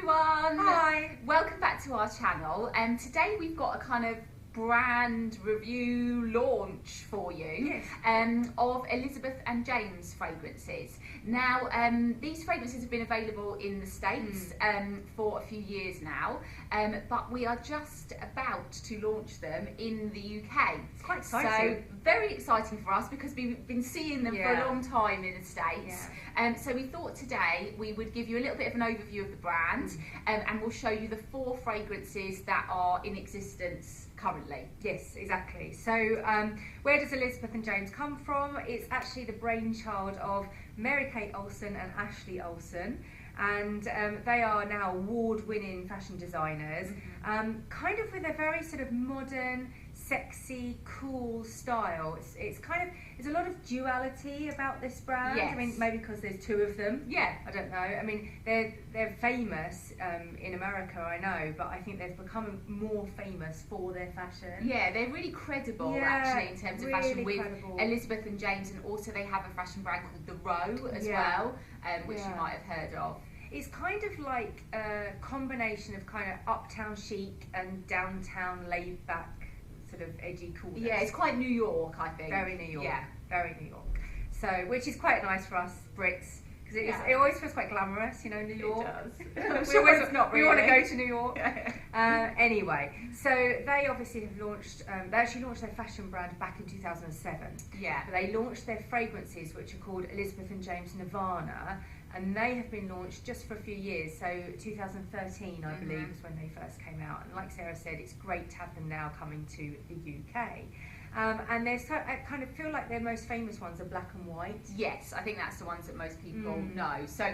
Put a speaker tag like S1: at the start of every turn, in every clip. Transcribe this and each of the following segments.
S1: everyone!
S2: Hi!
S1: Welcome back to our channel, and today we've got a kind of brand review launch for you.
S2: Yes.
S1: Of Elizabeth and James fragrances. Now, these fragrances have been available in the States for a few years now, but we are just about to launch them in the UK.
S2: It's quite exciting.
S1: So, very exciting for us because we've been seeing them for a long time in the States. So we thought today we would give you a little bit of an overview of the brand, and we'll show you the 4 fragrances that are in existence currently.
S2: Yes, exactly. So where does Elizabeth and James come from? It's actually the brainchild of Mary-Kate Olsen and Ashley Olsen, and they are now award-winning fashion designers, kind of with a very sort of modern, sexy, cool style. It's kind of, there's a lot of duality about this brand.
S1: Yes.
S2: I mean, maybe because there's 2 of them.
S1: Yeah.
S2: I don't know. I mean, they're famous in America, I know, but I think they've become more famous for their fashion.
S1: Yeah, they're really credible actually in terms of
S2: really
S1: fashion with
S2: credible.
S1: Elizabeth and James, and also they have a fashion brand called The Row as well, which you might have heard of.
S2: It's kind of like a combination of kind of uptown chic and downtown laid back sort of edgy coolness.
S1: Yeah, it's quite New York, I think.
S2: Very New York.
S1: Yeah.
S2: Very New York. So, which is quite nice for us Brits, because it always feels quite glamorous, you know, New York.
S1: It does. We
S2: want to go to New York. Anyway, so they obviously have launched, they actually launched their fashion brand back in 2007.
S1: Yeah.
S2: But they launched their fragrances, which are called Elizabeth and James Nirvana, and they have been launched just for a few years. So 2013, I believe, was when they first came out. And like Sarah said, it's great to have them now coming to the UK. And they're so, I kind of feel like their most famous ones are black and white.
S1: Yes, I think that's the ones that most people know. So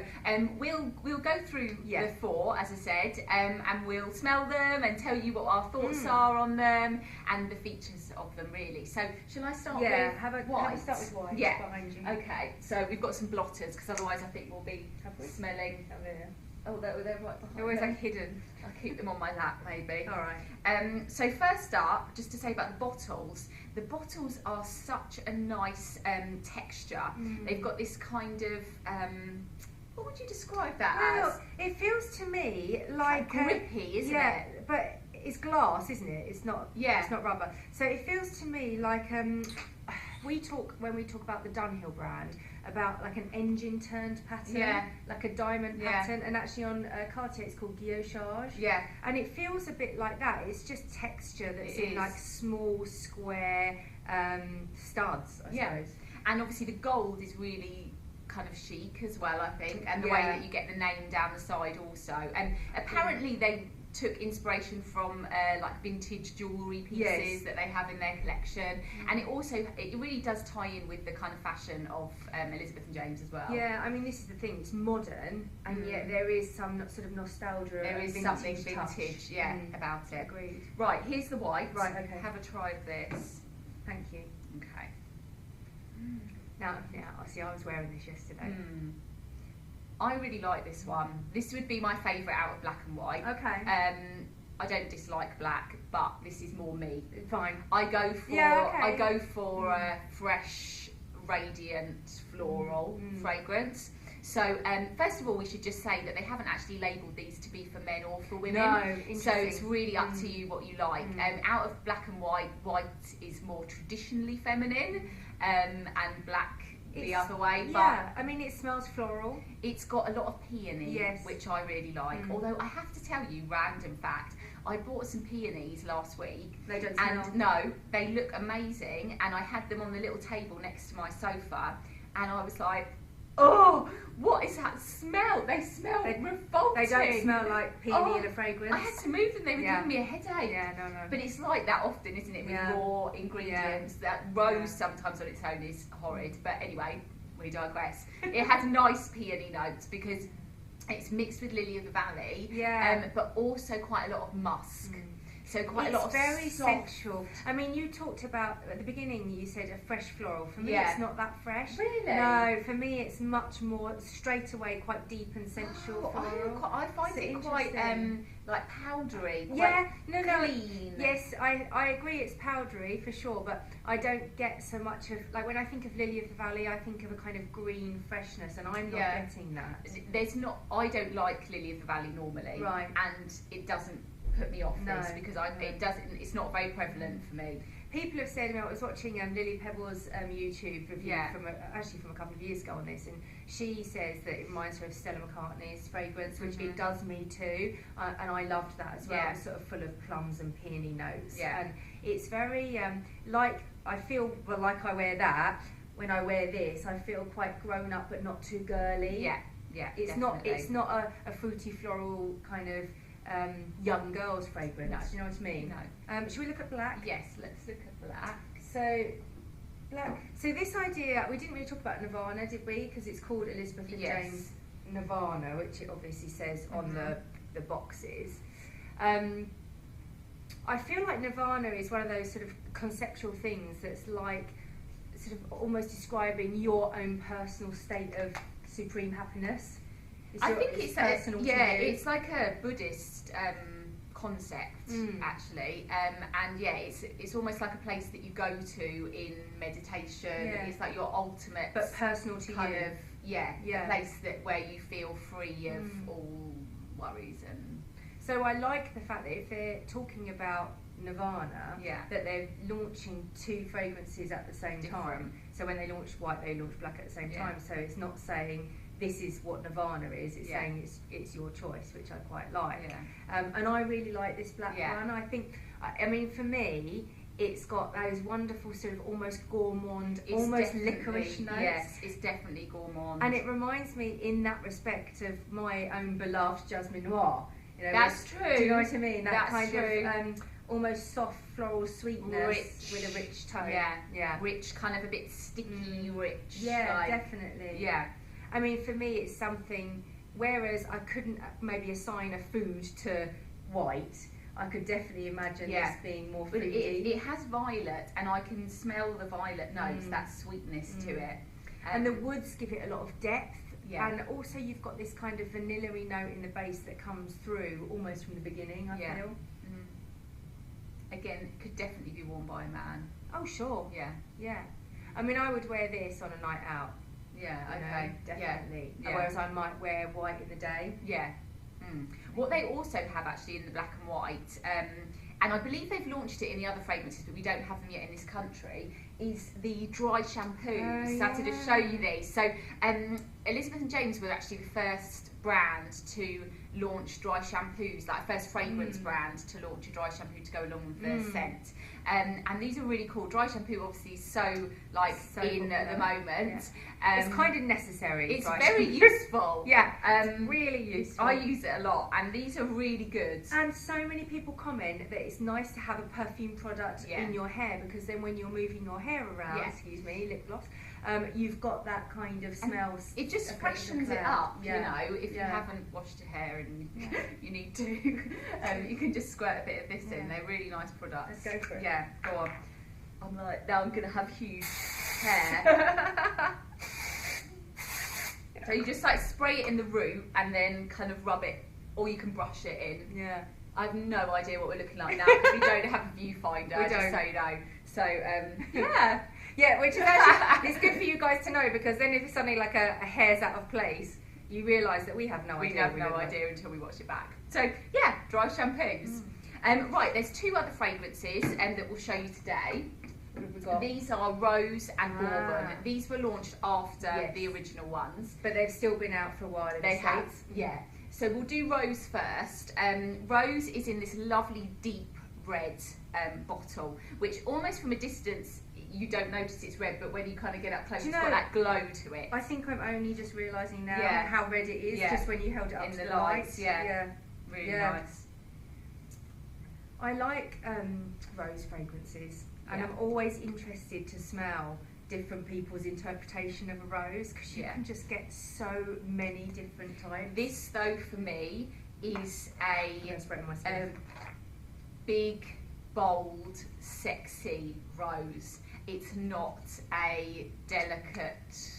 S1: we'll go through the 4, as I said, and we'll smell them and tell you what our thoughts are on them and the features of them, really. So shall I start with white?
S2: Have a start with white behind you.
S1: Okay, so we've got some blotters, because otherwise I think we'll be smelling. Oh, they're right behind.
S2: They're always like hidden.
S1: I'll keep them on my lap, maybe.
S2: All right.
S1: So first up, just to say about the bottles are such a nice texture. They've got this kind of, what would you describe that as?
S2: It feels to me like
S1: grippy, isn't it?
S2: Yeah, but it's glass, isn't it? It's not. Yeah. It's not rubber. So it feels to me like when we talk about the Dunhill brand, about like an engine turned pattern, like a diamond pattern, and actually on Cartier it's called guillochage. Yeah. And it feels a bit like that. It's just texture that's in like small square studs, I suppose.
S1: And obviously the gold is really kind of chic as well, I think, and the way that you get the name down the side also. And apparently they took inspiration from like vintage jewellery pieces that they have in their collection, and it really does tie in with the kind of fashion of Elizabeth and James as well.
S2: Yeah, I mean, this is the thing, it's modern, and yet there is some sort of nostalgia.
S1: There is something vintage about it.
S2: Agreed.
S1: Right, here's the white.
S2: Right, okay.
S1: Have a try of this.
S2: Thank you.
S1: Okay.
S2: Now, see, I was wearing this yesterday.
S1: I really like this one. This would be my favourite out of black and white.
S2: Okay.
S1: I don't dislike black, but this is more me.
S2: Fine.
S1: I go for a fresh, radiant, floral fragrance. So first of all, we should just say that they haven't actually labelled these to be for men or for women.
S2: No,
S1: so it's really up to you what you like. Out of black and white, white is more traditionally feminine, and black the other way.
S2: Yeah, I mean, it smells floral.
S1: It's got a lot of peony, which I really like. Although I have to tell you, random fact, I bought some peonies last week.
S2: They don't smell.
S1: And no, they look amazing, and I had them on the little table next to my sofa, and I was like, oh, what is that smell? They smell revolting.
S2: They don't smell like peony in a fragrance.
S1: I had to move them, they were giving me a headache.
S2: Yeah, no.
S1: But it's like that often, isn't it, with raw ingredients. That rose sometimes on its own is horrid. But anyway, we digress. It has nice peony notes because it's mixed with lily of the valley, but also quite a lot of musk. So quite a lot of
S2: very
S1: soft.
S2: sensual. I mean, you talked about at the beginning. You said a fresh floral. For me,
S1: Yeah.
S2: it's not that fresh.
S1: Really?
S2: No, for me, it's much more straight away, quite deep and sensual floral.
S1: I find it quite like powdery.
S2: Yeah,
S1: clean.
S2: Yes, I agree. It's powdery for sure, but I don't get so much of like when I think of Lily of the Valley, I think of a kind of green freshness, and I'm not getting that.
S1: There's not. I don't like Lily of the Valley normally,
S2: right?
S1: And it doesn't put me off this because it doesn't. It's not very prevalent for me.
S2: People have said, I was watching Lily Pebble's YouTube review from a couple of years ago on this, and she says that it reminds her of Stella McCartney's fragrance, which it does me too, and I loved that as well.
S1: Yeah.
S2: It's sort of full of plums and peony notes,
S1: yeah.
S2: And it's very I feel like I wear that. When I wear this, I feel quite grown up but not too girly.
S1: Yeah,
S2: It's
S1: definitely.
S2: It's not a fruity floral kind of young girls fragrance.
S1: No.
S2: Do you know what I mean?
S1: No.
S2: Should we look at black?
S1: Yes, let's look at black.
S2: So, black. So this idea, we didn't really talk about Nirvana, did we? Because it's called Elizabeth and James Nirvana, which it obviously says on the boxes. I feel like Nirvana is one of those sort of conceptual things that's like sort of almost describing your own personal state of supreme happiness.
S1: I think it's
S2: personal.
S1: It's like a Buddhist concept actually, and it's almost like a place that you go to in meditation. It's like your ultimate,
S2: but personal to
S1: kind
S2: you.
S1: A place where you feel free of all worries. And
S2: so I like the fact that if they're talking about Nirvana, that they're launching two fragrances at the same time. So when they launch white, they launch black at the same time. So it's not saying this is what Nirvana is. It's saying it's your choice, which I quite like. And I really like this black one. I think, I mean, for me, it's got those wonderful sort of almost gourmand, almost licorice notes.
S1: Yes, it's definitely gourmand.
S2: And it reminds me, in that respect, of my own beloved Jasmine Noir. You know,
S1: that's true.
S2: Do you know what I mean? That
S1: That's
S2: kind of almost soft floral sweetness with a rich tone.
S1: Rich, kind of a bit sticky, rich.
S2: Yeah, definitely.
S1: Yeah.
S2: I mean, for me, it's something. Whereas I couldn't maybe assign a food to white, I could definitely imagine this being more fruity.
S1: It has violet, and I can smell the violet notes, that sweetness to it.
S2: And the woods give it a lot of depth.
S1: Yeah.
S2: And also you've got this kind of vanilla-y note in the base that comes through almost from the beginning, I feel.
S1: Again, it could definitely be worn by a man.
S2: Oh, sure.
S1: Yeah.
S2: I mean, I would wear this on a night out.
S1: Yeah, okay.
S2: Definitely.
S1: Yeah.
S2: Whereas I might wear white in the day.
S1: Yeah. What they also have actually in the black and white, and I believe they've launched it in the other fragrances, but we don't have them yet in this country, is the dry shampoos. So I had to just show you these. So Elizabeth and James were actually the first brand to launch dry shampoos, like first fragrance brand to launch a dry shampoo to go along with the scent. And these are really cool. Dry shampoo obviously is so in
S2: popular
S1: at the moment.
S2: It's kind of necessary.
S1: It's very useful.
S2: Really useful.
S1: I use it a lot, and these are really good.
S2: And so many people comment that it's nice to have a perfume product in your hair, because then when you're moving your hair around, excuse me, lip gloss, you've got that kind of smell.
S1: It just freshens it up, you know, if you haven't washed your hair and you need to. You can just squirt a bit of this in. They're really nice products.
S2: Let's go for it.
S1: Yeah, go on. I'm like, now I'm going to have huge hair. So you just like spray it in the root and then kind of rub it, or you can brush it in.
S2: Yeah.
S1: I have no idea what we're looking like now because we don't have a viewfinder,
S2: we don't.
S1: just so you know. So,
S2: yeah, which is actually, it's good for you guys to know, because then if suddenly like a hair's out of place, you realise that we have no idea.
S1: We have no idea until we watch it back. So, yeah, dry shampoos. Right, there's two other fragrances that we'll show you today. These are Rose and Bourbon. These were launched after the original ones.
S2: But they've still been out for a while in the States.
S1: Yeah. So we'll do Rose first. Rose is in this lovely deep red bottle, which almost from a distance you don't notice it's red, but when you kind of get up close, it's got that glow to it.
S2: I think I'm only just realising now how red it is, just when you held it up
S1: in
S2: to
S1: the
S2: lights.
S1: Really nice.
S2: I like rose fragrances, and I'm always interested to smell different people's interpretation of a rose, because you can just get so many different types.
S1: This, though, for me, is a big, bold, sexy rose. It's not a delicate,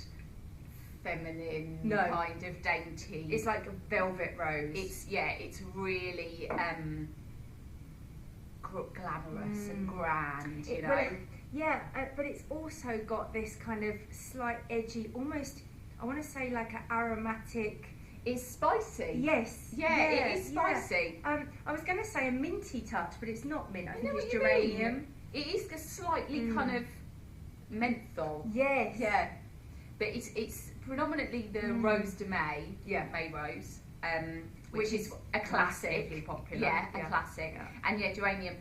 S1: feminine kind of dainty.
S2: It's like a velvet rose.
S1: It's really glamorous and grand, you know.
S2: But it's also got this kind of slight edgy, almost, I want to say like an aromatic.
S1: It's spicy.
S2: Yes.
S1: It is spicy.
S2: I was going to say a minty touch, but it's not mint. I think it's
S1: geranium. Mean. It is a slightly kind of menthol.
S2: Yes.
S1: Yeah. But it's predominantly the Rose de May. Yeah. May rose. Which is a classic.
S2: Popular.
S1: Yeah, a classic. Yeah. And geranium.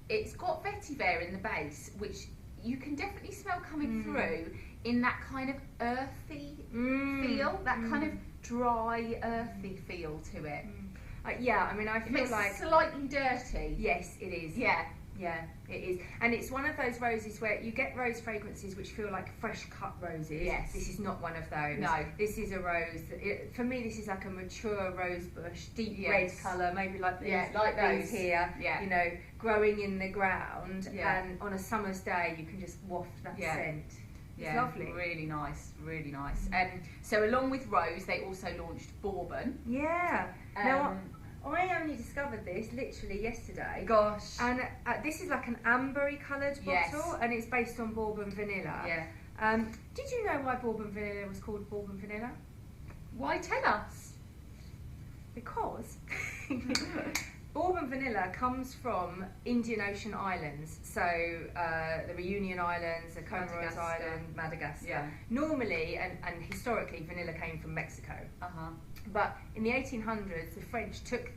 S1: It's got vetiver in the base, which you can definitely smell coming through in that kind of earthy feel, that kind of dry, earthy feel to it.
S2: I mean, I feel like
S1: slightly dirty.
S2: Yes, it is. Yeah, it is. And it's one of those roses where you get rose fragrances which feel like fresh cut roses.
S1: Yes.
S2: This is not one of those.
S1: No.
S2: This is a rose. For me, this is like a mature rose bush, deep red colour, maybe like these,
S1: like those
S2: here. Yeah. You know, growing in the ground, and on a summer's day, you can just waft that scent. It's lovely.
S1: Really nice, really nice. So along with rose, they also launched Bourbon.
S2: Yeah. Now, I only discovered this literally yesterday.
S1: Gosh.
S2: And this is like an ambery coloured bottle, and it's based on Bourbon Vanilla.
S1: Yeah.
S2: Did you know why Bourbon Vanilla was called Bourbon Vanilla?
S1: Why? Tell us.
S2: Because Bourbon Vanilla comes from Indian Ocean islands, so the Reunion Islands, the Comoros Island, Madagascar. Yeah. Normally, and historically, vanilla came from Mexico. But in the 1800s, the French took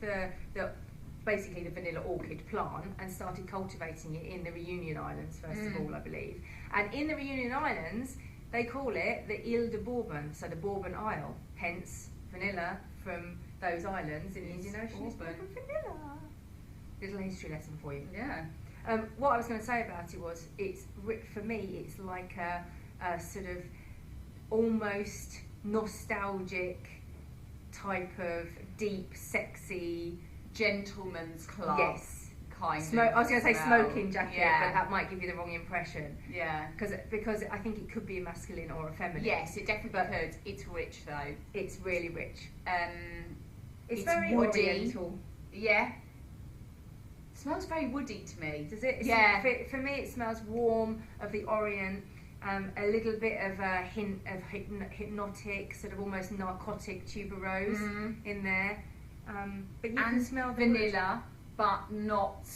S2: basically the vanilla orchid plant and started cultivating it in the Reunion Islands, first of all, I believe. And in the Reunion Islands, they call it the Ile de Bourbon, so the Bourbon Isle, hence vanilla from those islands in the Indian Ocean. Bourbon vanilla. Little history lesson for you.
S1: Yeah.
S2: What I was going to say about it was, for me, it's like a sort of almost nostalgic type of deep, sexy,
S1: gentleman's club.
S2: Yes.
S1: Kind of.
S2: I was going to say smoking jacket, but that might give you the wrong impression.
S1: Yeah.
S2: Because I think it could be a masculine or a feminine.
S1: Yes, it definitely could. It's rich though.
S2: It's really rich.
S1: It's
S2: very
S1: woody.
S2: oriental.
S1: Yeah. It smells very woody to me.
S2: Does it?
S1: Yeah.
S2: For me, it smells warm, of the Orient. A little bit of a hint of hypnotic, sort of almost narcotic tuberose in there. But you can smell the
S1: vanilla, but not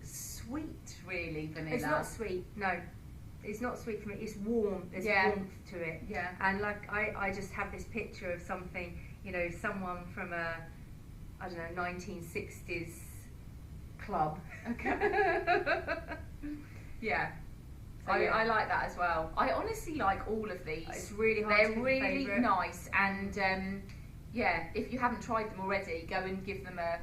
S1: sweet, really, vanilla.
S2: It's not sweet, no. It's not sweet for me. It's warm. There's warmth to it.
S1: Yeah.
S2: And like I just have this picture of something, someone from a, I don't know, 1960s club.
S1: Okay. Yeah. So I like that as well. I honestly like all of these.
S2: It's really hard
S1: They're
S2: to pick
S1: really
S2: favourite.
S1: nice, and if you haven't tried them already, go and give them a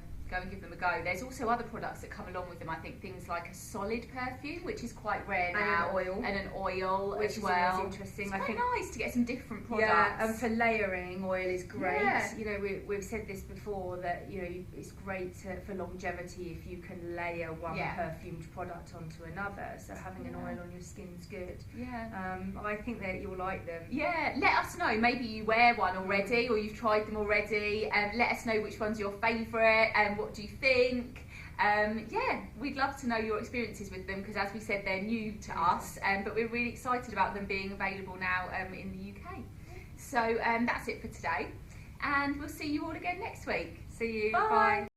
S1: go. There's also other products that come along with them. I think things like a solid perfume, which is quite rare now, and an oil
S2: which
S1: as
S2: is
S1: well.
S2: always interesting.
S1: It's quite nice to get some different products.
S2: Yeah, and for layering, oil is great.
S1: Yeah.
S2: We've said this before that it's great for longevity if you can layer one perfumed product onto another. So having an oil on your skin's good.
S1: Yeah.
S2: I think that you'll like them.
S1: Yeah. Let us know. Maybe you wear one already, or you've tried them already. Let us know which one's your favourite and what do you think. We'd love to know your experiences with them, because as we said, they're new to us, but we're really excited about them being available now in the UK. So that's it for today, and we'll see you all again next week.
S2: See you.
S1: Bye.
S2: Bye.